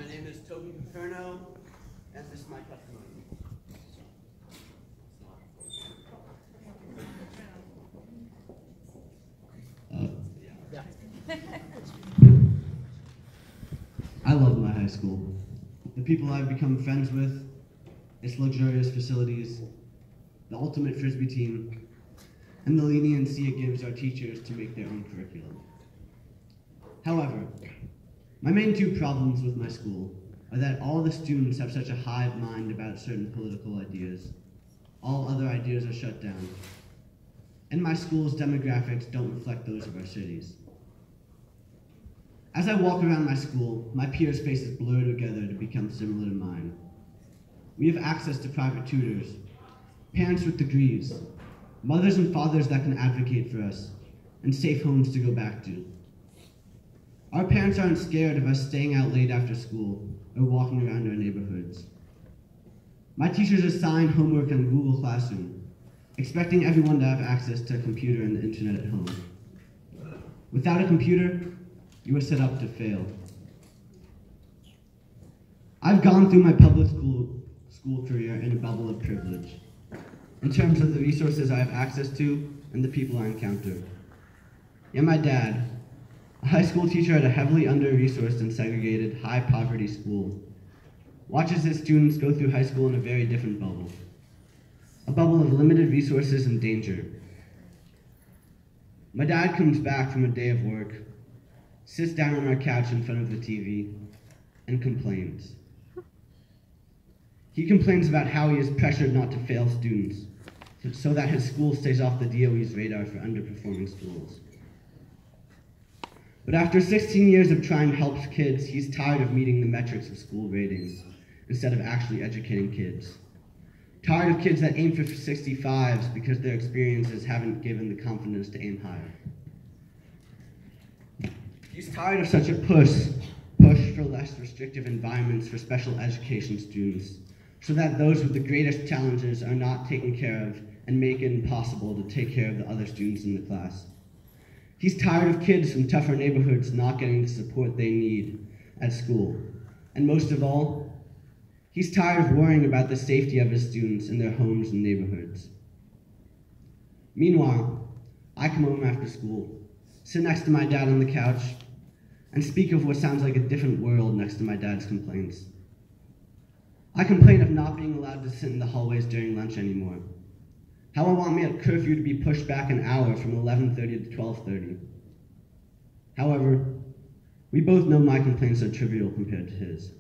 my name is Toby Paperno, and this is my testimony. I love my high school. The people I've become friends with, its luxurious facilities, the ultimate Frisbee team, and the leniency it gives our teachers to make their own curriculum. However, my main two problems with my school are that all the students have such a hive mind about certain political ideas. All other ideas are shut down. And my school's demographics don't reflect those of our cities. As I walk around my school, my peers' faces blur together to become similar to mine. We have access to private tutors, parents with degrees, mothers and fathers that can advocate for us, and safe homes to go back to. Our parents aren't scared of us staying out late after school or walking around our neighborhoods. My teachers assign homework on Google Classroom, expecting everyone to have access to a computer and the internet at home. Without a computer, you are set up to fail. I've gone through my public school career in a bubble of privilege, in terms of the resources I have access to and the people I encounter. Yet my dad, a high school teacher at a heavily under-resourced and segregated high-poverty school, watches his students go through high school in a very different bubble. A bubble of limited resources and danger. My dad comes back from a day of work, sits down on our couch in front of the TV, and complains. He complains about how he is pressured not to fail students, so that his school stays off the DOE's radar for underperforming schools. But after 16 years of trying to help kids, he's tired of meeting the metrics of school ratings instead of actually educating kids. Tired of kids that aim for 65s because their experiences haven't given the confidence to aim higher. He's tired of such a push for less restrictive environments for special education students, so that those with the greatest challenges are not taken care of and make it impossible to take care of the other students in the class. He's tired of kids from tougher neighborhoods not getting the support they need at school. And most of all, he's tired of worrying about the safety of his students in their homes and neighborhoods. Meanwhile, I come home after school, sit next to my dad on the couch, and speak of what sounds like a different world next to my dad's complaints. I complain of not being allowed to sit in the hallways during lunch anymore. How I want me at curfew to be pushed back an hour from 11:30 to 12:30. However, we both know my complaints are trivial compared to his.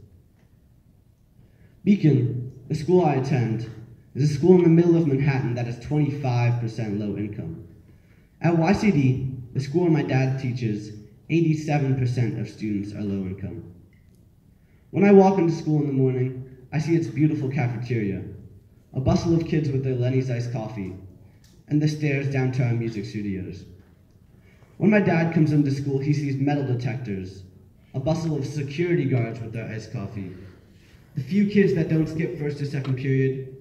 Beacon, the school I attend, is a school in the middle of Manhattan that is 25% low income. At YCD, the school where my dad teaches, 87% of students are low income. When I walk into school in the morning, I see its beautiful cafeteria, a bustle of kids with their Lenny's iced coffee, and the stairs down to our music studios. When my dad comes into school, he sees metal detectors, a bustle of security guards with their iced coffee, the few kids that don't skip first or second period,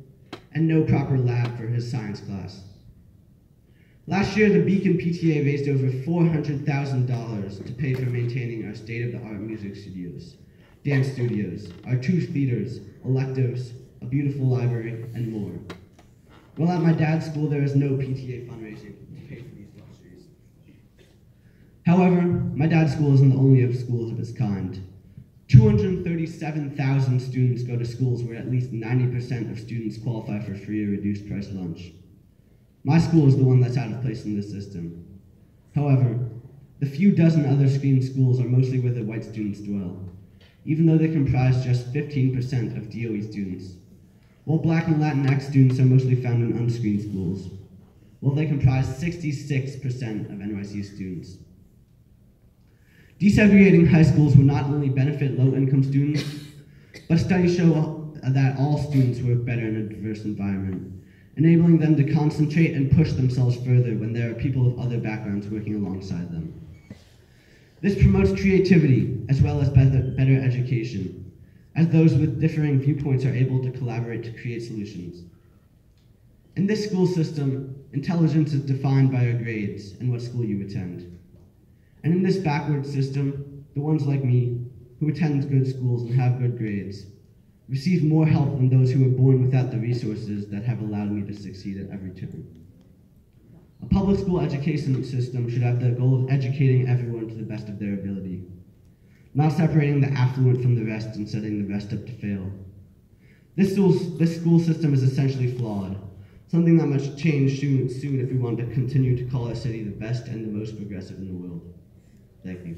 and no proper lab for his science class. Last year, the Beacon PTA raised over $400,000 to pay for maintaining our state-of-the-art music studios, dance studios, our 2 theaters, electives, a beautiful library, and more. Well, at my dad's school, there is no PTA fundraising to pay for these luxuries. However, my dad's school isn't the only of schools of its kind. 237,000 students go to schools where at least 90% of students qualify for free or reduced price lunch. My school is the one that's out of place in this system. However, the few dozen other screen schools are mostly where the white students dwell, even though they comprise just 15% of DOE students, while Black and Latinx students are mostly found in unscreened schools, while they comprise 66% of NYC students. Desegregating high schools will not only benefit low-income students, but studies show that all students work better in a diverse environment, enabling them to concentrate and push themselves further when there are people of other backgrounds working alongside them. This promotes creativity as well as better education, as those with differing viewpoints are able to collaborate to create solutions. In this school system, intelligence is defined by your grades and what school you attend. And in this backward system, the ones like me who attend good schools and have good grades receive more help than those who were born without the resources that have allowed me to succeed at every turn. A public school education system should have the goal of educating everyone to the best of their ability, not separating the affluent from the rest and setting the rest up to fail. This school system is essentially flawed, something that must change soon if we want to continue to call our city the best and the most progressive in the world. Thank you.